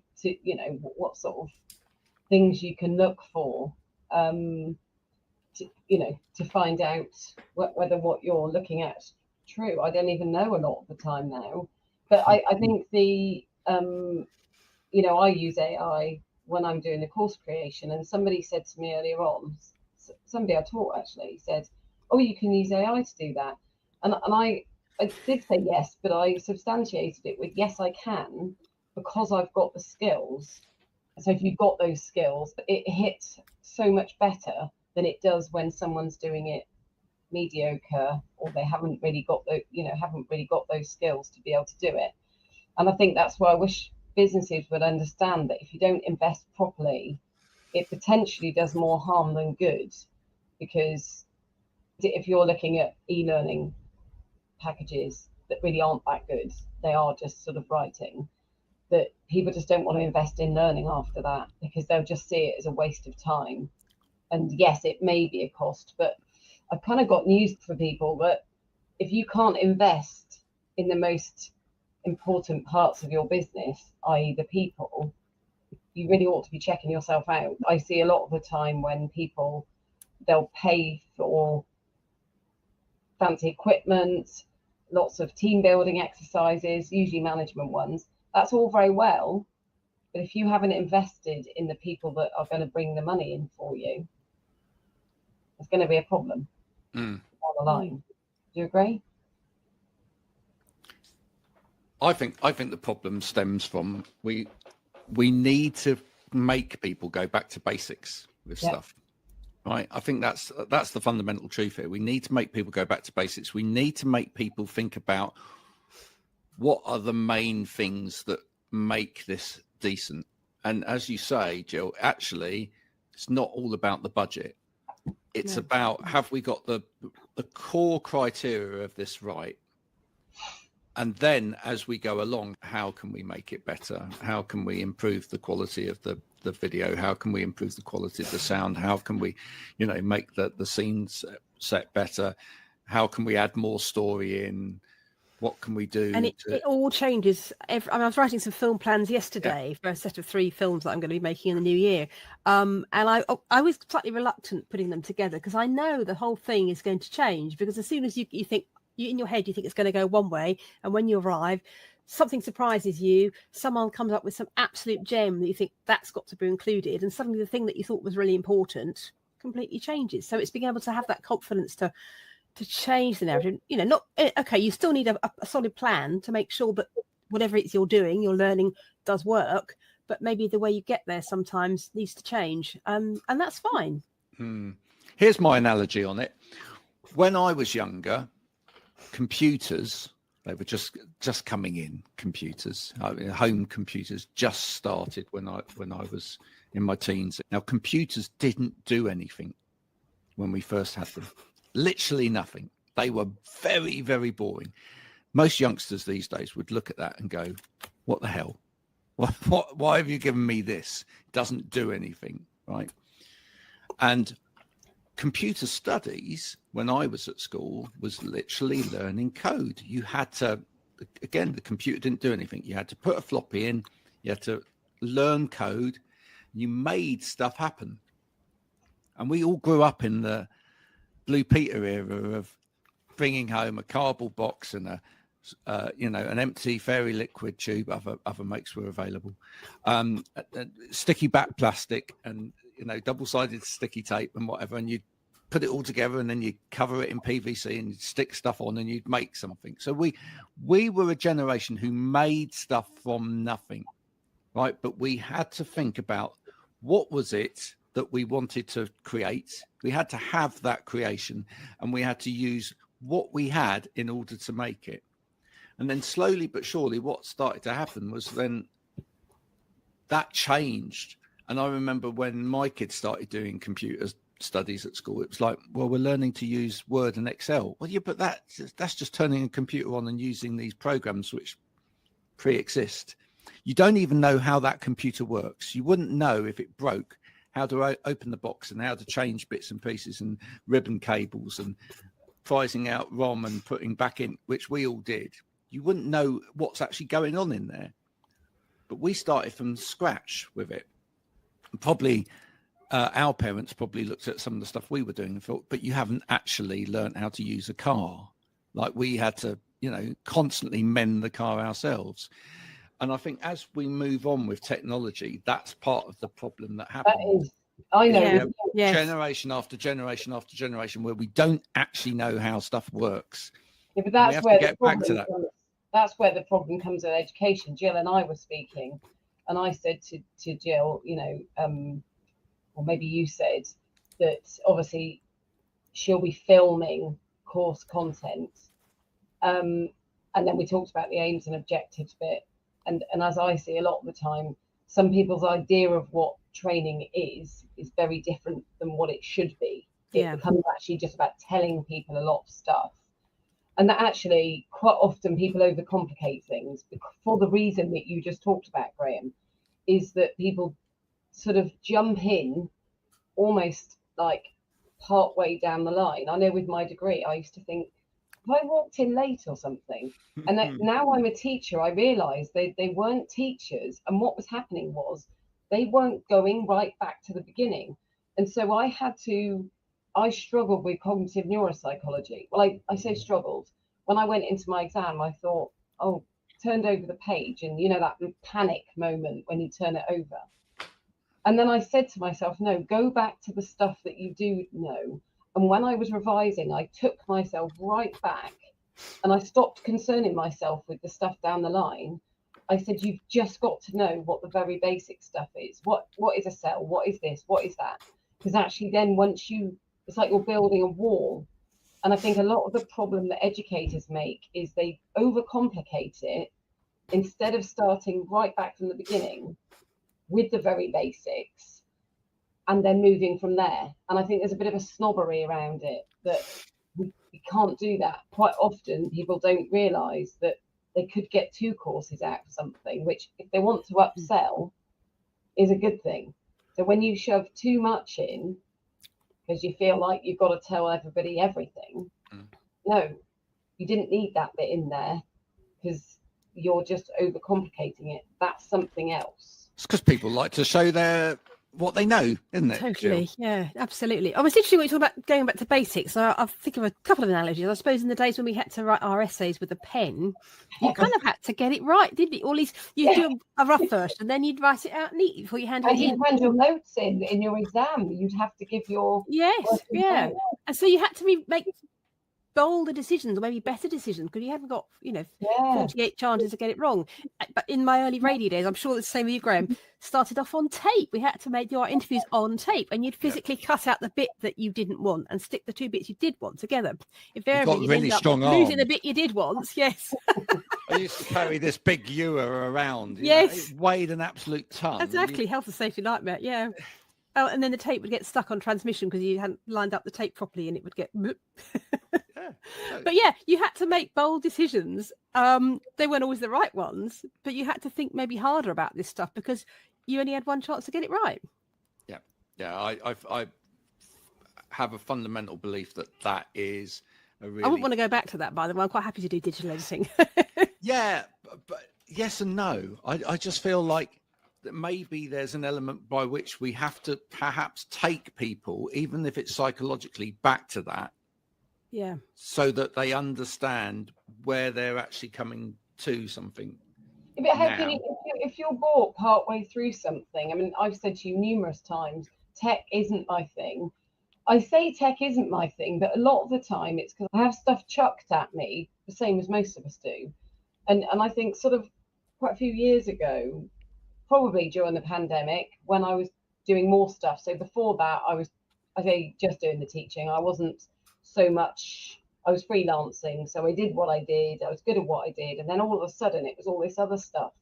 what sort of things you can look for to find out whether what you're looking at is true. I don't even know a lot of the time now, but I think I use AI when I'm doing the course creation, and somebody said to me earlier on, somebody I taught actually said, oh, you can use AI to do that, and I did say yes, but I substantiated it with yes, I can, because I've got the skills. So if you've got those skills, it hits so much better than it does when someone's doing it mediocre, or they haven't really got those skills to be able to do it. And I think that's why I wish businesses would understand that if you don't invest properly, it potentially does more harm than good. Because if you're looking at e-learning packages that really aren't that good, they are just sort of writing, that people just don't want to invest in learning after that, because they'll just see it as a waste of time. And yes, it may be a cost, but I've kind of got news for people that if you can't invest in the most important parts of your business, i.e. the people, you really ought to be checking yourself out. I see a lot of the time when people, they'll pay for fancy equipment, lots of team building exercises, usually management ones. That's all very well, but if you haven't invested in the people that are going to bring the money in for you, it's going to be a problem down the line. Do you agree? I think the problem stems from we need to make people go back to basics with stuff, right? I think that's the fundamental truth here. We need to make people go back to basics. We need to make people think about what are the main things that make this decent. And as you say, Jill, actually, it's not all about the budget. It's about, have we got the core criteria of this right? And then as we go along, how can we make it better? How can we improve the quality of the video? How can we improve the quality of the sound? How can we, make the scenes set better? How can we add more story in? What can we do? And it all changes. I was writing some film plans yesterday for a set of 3 films that I'm going to be making in the new year. And I was slightly reluctant putting them together because I know the whole thing is going to change, because as soon as you think, in your head, you think it's going to go one way, and when you arrive, something surprises you. Someone comes up with some absolute gem that you think that's got to be included, and suddenly the thing that you thought was really important completely changes. So it's being able to have that confidence to change the narrative. You still need a solid plan to make sure that whatever it's you're doing, you're learning, does work, but maybe the way you get there sometimes needs to change, and that's fine. Here's my analogy on it. When I was younger, computers, they were just coming in. Computers, home computers just started when I was in my teens. Now, computers didn't do anything when we first had them. Literally nothing. They were very, very boring. Most youngsters these days would look at that and go, what the hell? Why have you given me this? It doesn't do anything, right? And computer studies, when I was at school, was literally learning code. You had to, again, the computer didn't do anything. You had to put a floppy in, you had to learn code, you made stuff happen. And we all grew up in the Blue Peter era of bringing home a cardboard box and an empty fairy liquid tube. Other makes were available, sticky back plastic, and double-sided sticky tape and whatever, and you'd put it all together, and then you cover it in PVC and you'd stick stuff on, and you'd make something. So we were a generation who made stuff from nothing, right? But we had to think about what was it that we wanted to create. We had to have that creation, and we had to use what we had in order to make it. And then slowly but surely what started to happen was then that changed. And I remember when my kids started doing computer studies at school, it was like, well, we're learning to use Word and Excel. Well, yeah, but that's just turning a computer on and using these programs which pre-exist. You don't even know how that computer works. You wouldn't know if it broke, how to open the box and how to change bits and pieces and ribbon cables and prizing out ROM and putting back in, which we all did. You wouldn't know what's actually going on in there. But we started from scratch with it. Probably our parents probably looked at some of the stuff we were doing and thought, but you haven't actually learned how to use a car. Like we had to, constantly mend the car ourselves. And I think as we move on with technology, that's part of the problem that happens. That is, I know. Yes. Generation after generation after generation, where we don't actually know how stuff works. Yeah, but that's where the problem back to that. That's where the problem comes in education. Jill and I were speaking, and I said to Jill, or maybe you said that obviously she'll be filming course content, and then we talked about the aims and objectives bit. And as I see a lot of the time, some people's idea of what training is very different than what it should be. It becomes actually just about telling people a lot of stuff. And that actually, quite often people overcomplicate things for the reason that you just talked about, Graham, is that people sort of jump in almost like part way down the line. I know with my degree, I used to think, if I walked in late or something, and now I'm a teacher, I realise they weren't teachers. And what was happening was they weren't going right back to the beginning. And so I struggled with cognitive neuropsychology. Well, I say struggled. When I went into my exam, I thought, turned over the page, and that panic moment when you turn it over. And then I said to myself, no, go back to the stuff that you do know. And when I was revising, I took myself right back and I stopped concerning myself with the stuff down the line. I said, you've just got to know what the very basic stuff is. What is a cell? What is this? What is that? Because actually then it's like you're building a wall. And I think a lot of the problem that educators make is they overcomplicate it instead of starting right back from the beginning with the very basics and then moving from there. And I think there's a bit of a snobbery around it that we can't do that. Quite often people don't realise that they could get 2 courses out of something, which if they want to upsell is a good thing. So when you shove too much in because you feel like you've got to tell everybody everything, no, you didn't need that bit in there because you're just overcomplicating it. That's something else. It's because people like to show what they know, isn't it? Totally, Jill? yeah, absolutely. Oh, it's interesting what you talk about going back to basics. So I think of a couple of analogies. I suppose in the days when we had to write our essays with a pen, you kind of had to get it right, didn't you? Or at least you'd do a rough version and then you'd write it out neatly before you handed it in. And you'd hand your notes in your exam. You'd have to give your yes, yeah. And so you had to make bolder decisions or maybe better decisions because you haven't got 48 chances to get it wrong. But in my early radio days, I'm sure it's the same with you, Graham, started off on tape. We had to make your interviews on tape, and you'd physically cut out the bit that you didn't want and stick the 2 bits you did want together. Invariably, you'd really end up strong losing arm. the bit you did want. Yes. I used to carry this big ewer around. Yes. It weighed an absolute ton. Exactly. Health and safety nightmare. Yeah. Oh, and then the tape would get stuck on transmission because you hadn't lined up the tape properly, and it would get. But yeah, you had to make bold decisions. They weren't always the right ones, but you had to think maybe harder about this stuff because you only had one chance to get it right. Yeah. I have a fundamental belief that is a really. I wouldn't want to go back to that, by the way. I'm quite happy to do digital editing. Yeah, but yes and no. I just feel like that maybe there's an element by which we have to perhaps take people, even if it's psychologically, back to that. Yeah. So that they understand where they're actually coming to something. But how can you, if you're bored partway through something? I mean, I've said to you numerous times, tech isn't my thing. I say tech isn't my thing, but a lot of the time it's because I have stuff chucked at me, the same as most of us do. And I think sort of quite a few years ago, probably during the pandemic, when I was doing more stuff. So before that, I say just doing the teaching. I wasn't so much, I was freelancing. So I did what I did. I was good at what I did. And then all of a sudden it was all this other stuff.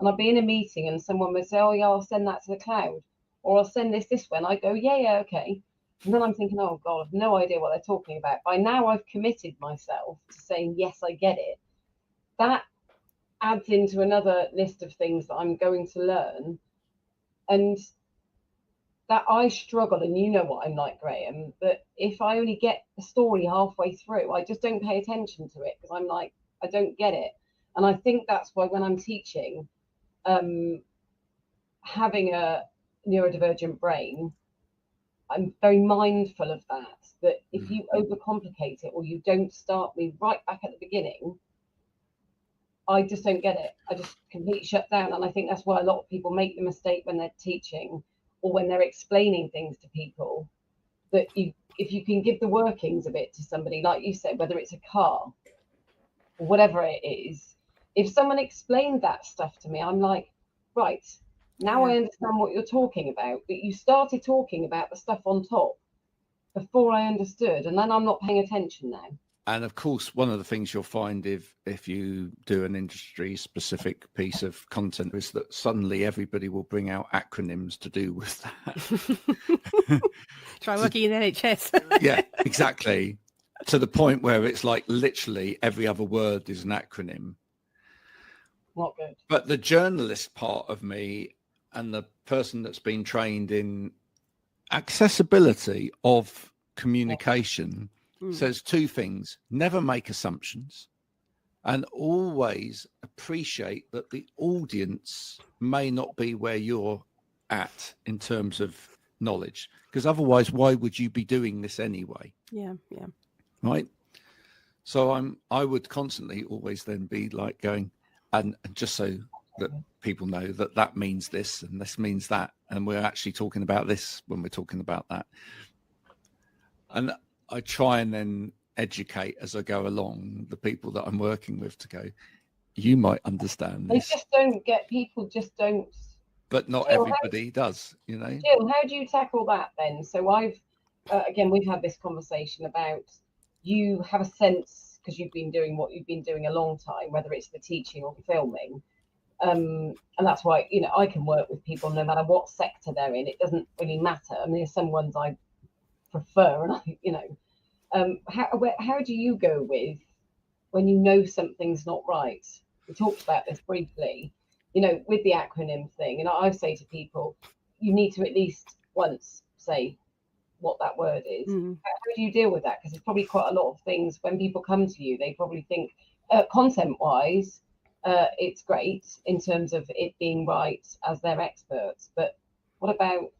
And I'd be in a meeting and someone would say, oh yeah, I'll send that to the cloud. Or I'll send this way. And I go, yeah, okay. And then I'm thinking, oh God, I've no idea what they're talking about. By now I've committed myself to saying, yes, I get it. That adds into another list of things that I'm going to learn. And that I struggle, and you know what I'm like, Graham, that if I only get a story halfway through, I just don't pay attention to it because I'm like, I don't get it. And I think that's why when I'm teaching, having a neurodivergent brain, I'm very mindful of that if you overcomplicate it or you don't start me right back at the beginning, I just don't get it. I just completely shut down. And I think that's why a lot of people make the mistake when they're teaching or when they're explaining things to people, that if you can give the workings of it to somebody, like you said, whether it's a car or whatever it is, if someone explained that stuff to me, I'm like, right, now I understand what you're talking about. But you started talking about the stuff on top before I understood, and then I'm not paying attention now. And of course, one of the things you'll find if you do an industry specific piece of content is that suddenly everybody will bring out acronyms to do with that. Try working in NHS. Yeah, exactly. To the point where it's like literally every other word is an acronym. Not good. But the journalist part of me and the person that's been trained in accessibility of communication says 2 things: never make assumptions and always appreciate that the audience may not be where you're at in terms of knowledge, because otherwise why would you be doing this anyway? Yeah. Right. So I would constantly always then be like going, and just so that people know that means this and this means that, and we're actually talking about this when we're talking about that. And I try and then educate as I go along the people that I'm working with to go, you might understand this. They just don't get, people just don't. But not Jill, everybody does, you know. Jill, how do you tackle that then? So I've, again, we've had this conversation about, you have a sense, because you've been doing what you've been doing a long time, whether it's the teaching or the filming. And that's why, I can work with people no matter what sector they're in. It doesn't really matter. I mean, there's some ones I prefer, and how do you go with when you know something's not right? we talked about this briefly, with the acronym thing. And I say to people, you need to at least once say what that word is. How do you deal with that? Because there's probably quite a lot of things when people come to you, they probably think content-wise, it's great in terms of it being right as they're experts. But what about?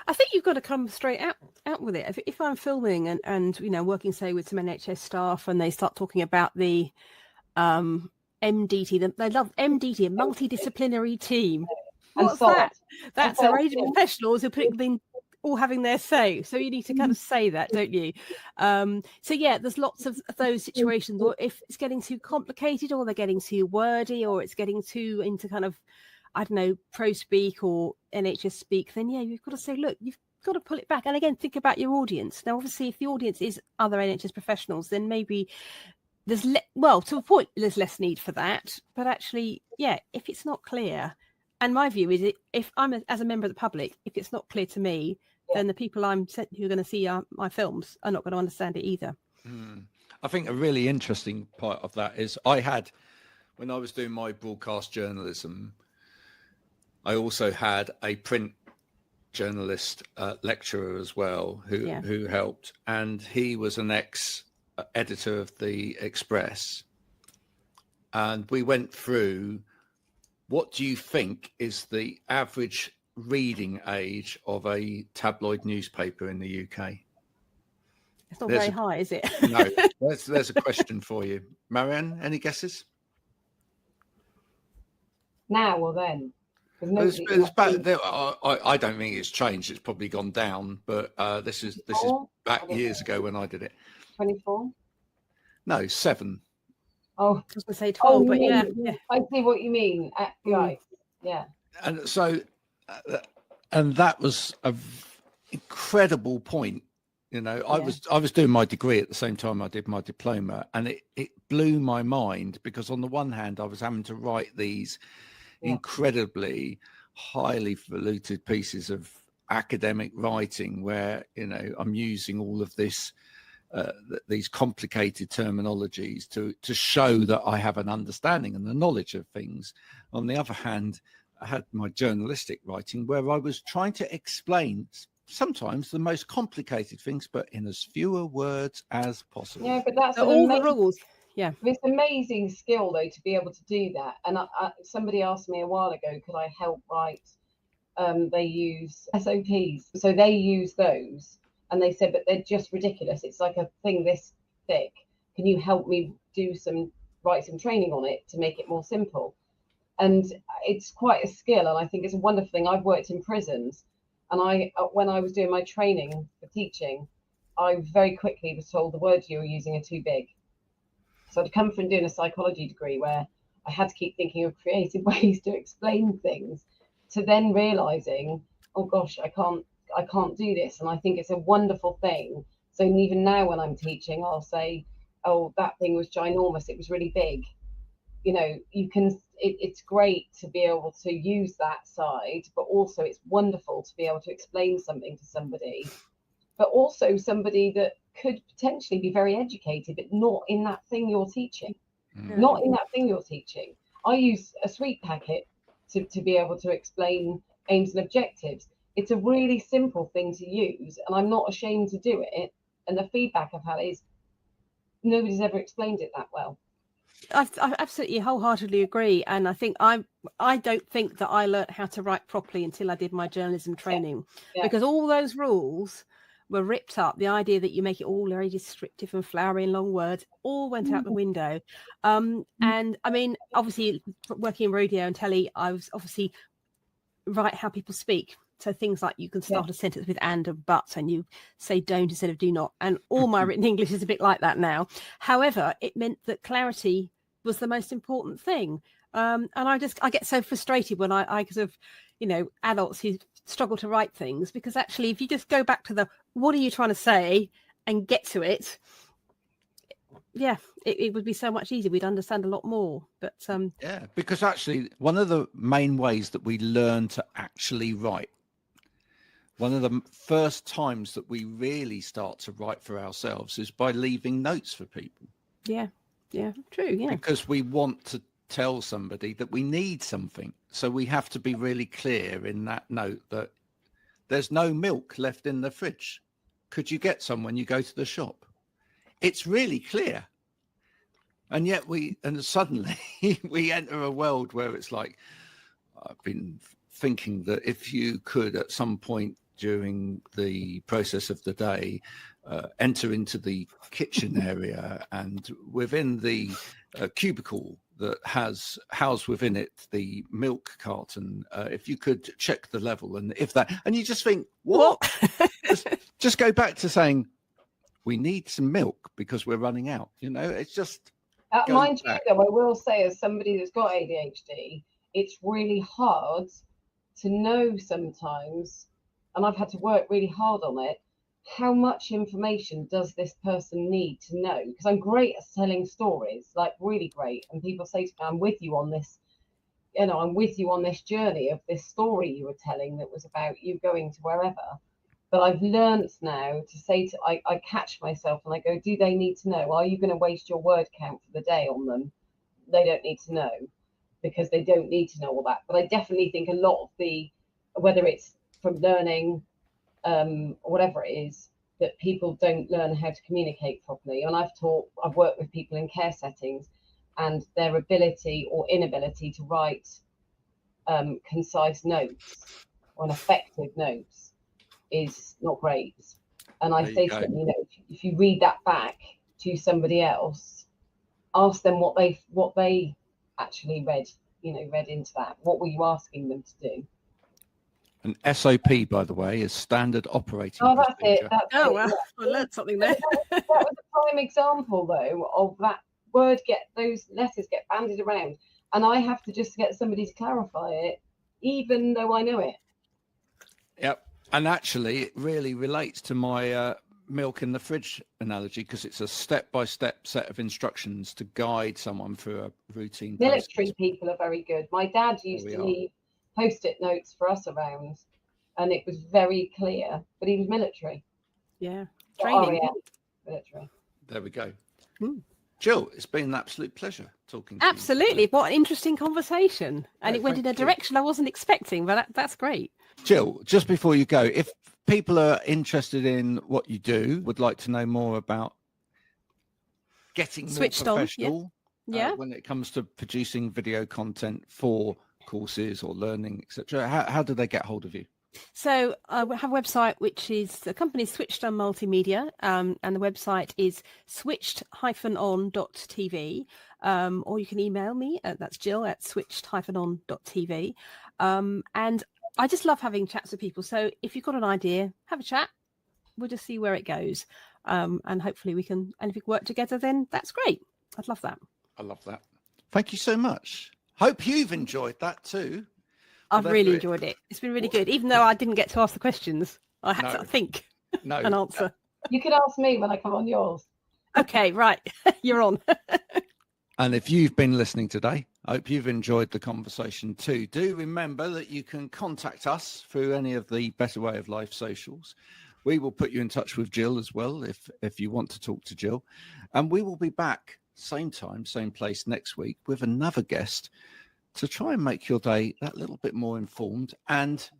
I think you've got to come straight out with it. If I'm filming and working, say, with some NHS staff, and they start talking about the MDT, they love MDT, a multidisciplinary team. What's that? That's a range of professionals who have been all having their say. So you need to kind of say that, don't you? So yeah, there's lots of those situations. Or if it's getting too complicated, or they're getting too wordy, or it's getting too into kind of, I don't know, pro speak or NHS speak, then yeah, you've got to say, look, you've got to pull it back. And again, think about your audience. Now, obviously, if the audience is other NHS professionals, then maybe there's to a point, there's less need for that. But actually, yeah, if it's not clear, and my view is, if I'm as a member of the public, if it's not clear to me, then the people who are going to see my films are not going to understand it either. I think a really interesting part of that is when I was doing my broadcast journalism, I also had a print journalist lecturer as well who helped, and he was an ex-editor of the Express, and we went through, what do you think is the average reading age of a tabloid newspaper in the UK? It's not very high, is it? No. There's a question for you. Marianne, any guesses? Now or then? I don't think it's changed. It's probably gone down, but this is back years ago when I did it. 24? No, 7. Oh, I was going to say 12, but yeah. I see what you mean. Right, yeah. And so, and that was an incredible point. I was doing my degree at the same time I did my diploma, and it blew my mind, because on the one hand, I was having to write these incredibly highly faluted pieces of academic writing where I'm using all of this these complicated terminologies to show that I have an understanding and the knowledge of things. On the other hand, I had my journalistic writing where I was trying to explain sometimes the most complicated things, but in as fewer words as possible. Yeah, but that's all the rules. Yeah, it's amazing skill though to be able to do that. And somebody asked me a while ago, could I help write? They use SOPs, so they use those, and they said, but they're just ridiculous. It's like a thing this thick. Can you help me write some training on it to make it more simple? And it's quite a skill, and I think it's a wonderful thing. I've worked in prisons, and when I was doing my training for teaching, I very quickly was told the words you were using are too big. So I'd come from doing a psychology degree where I had to keep thinking of creative ways to explain things, to then realizing, oh gosh, I can't do this. And I think it's a wonderful thing. So even now when I'm teaching, I'll say, oh, that thing was ginormous. It was really big. It's great to be able to use that side, but also it's wonderful to be able to explain something to somebody, but also somebody that could potentially be very educated, but not in that thing you're teaching. Not in that thing you're teaching. I use a sweet packet to be able to explain aims and objectives. It's a really simple thing to use, and I'm not ashamed to do it. And the feedback I've had is nobody's ever explained it that well. I absolutely wholeheartedly agree, and I think I don't think that I learnt how to write properly until I did my journalism training, because all those rules were ripped up. The idea that you make it all very descriptive and flowery and long words all went out the window. And I mean, obviously, working in radio and telly, I was obviously write how people speak. So things like you can start a sentence with and but, and you say don't instead of do not. And all my written English is a bit like that now. However, it meant that clarity was the most important thing. And I get so frustrated when I sort of, adults who struggle to write things, because actually, if you just go back to what are you trying to say and get to it, it would be so much easier. We'd understand a lot more. But because actually one of the main ways that we learn to actually write, one of the first times that we really start to write for ourselves is by leaving notes for people. Yeah, true. Yeah, because we want to tell somebody that we need something. So we have to be really clear in that note that there's no milk left in the fridge. Could you get some when you go to the shop? It's really clear. And yet suddenly we enter a world where it's like, I've been thinking that if you could at some point during the process of the day enter into the kitchen area, and within the cubicle that has housed within it the milk carton, if you could check the level, and if that, and you just think, what? just go back to saying we need some milk because we're running out. It's just mind you, though, I will say, as somebody that's got ADHD, it's really hard to know sometimes, and I've had to work really hard on it, how much information does this person need to know? Because I'm great at telling stories, like really great. And people say to me, I'm with you on this, I'm with you on this journey of this story you were telling that was about you going to wherever. But I've learned now to say I catch myself and I go, do they need to know? Are you going to waste your word count for the day on them? They don't need to know, because they don't need to know all that. But I definitely think a lot of whether it's from learning, or whatever it is, that people don't learn how to communicate properly. And I've worked with people in care settings, and their ability or inability to write concise notes or effective notes is not great. And I say to them, if you read that back to somebody else, ask them what they actually read into that. What were you asking them to do? An SOP, by the way, is standard operating procedure. Well, I learned something there. That was a prime example, though, of that those letters get bandied around, and I have to just get somebody to clarify it, even though I know it. Yep. And actually, it really relates to my milk in the fridge analogy, because it's a step-by-step set of instructions to guide someone through a routine process. Military people are very good. My dad used to leave Post-it notes for us around, and it was very clear, but he was military. Yeah, training. Military. There we go. Jill, it's been an absolute pleasure talking to you. Absolutely. What an interesting conversation. And it went in a direction I wasn't expecting, but that's great. Jill, just before you go, if people are interested in what you do, would like to know more about getting more professional when it comes to producing video content for courses or learning, etc., how do they get hold of you? So I have a website, which is the company's Switched On Multimedia, and the website is switched-on.tv, or you can email me, that's Jill at switched-on.tv, and I just love having chats with people. So if you've got an idea, have a chat. We'll just see where it goes, and hopefully we can, and if we work together, then that's great. I'd love that. I love that. Thank you so much. Hope you've enjoyed that too. I've really enjoyed it. It's been really good, even though I didn't get to ask the questions. I had to think an answer. You can ask me when I come on yours. Okay, right. You're on. And if you've been listening today, I hope you've enjoyed the conversation too. Do remember that you can contact us through any of the Better Way of Life socials. We will put you in touch with Jill as well if you want to talk to Jill. And we will be back same time, same place next week with another guest to try and make your day that little bit more informed and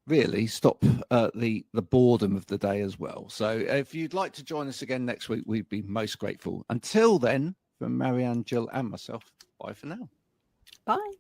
really stop the boredom of the day as well. So if you'd like to join us again next week, we'd be most grateful. Until then, from Marianne, Jill and myself, bye for now. Bye.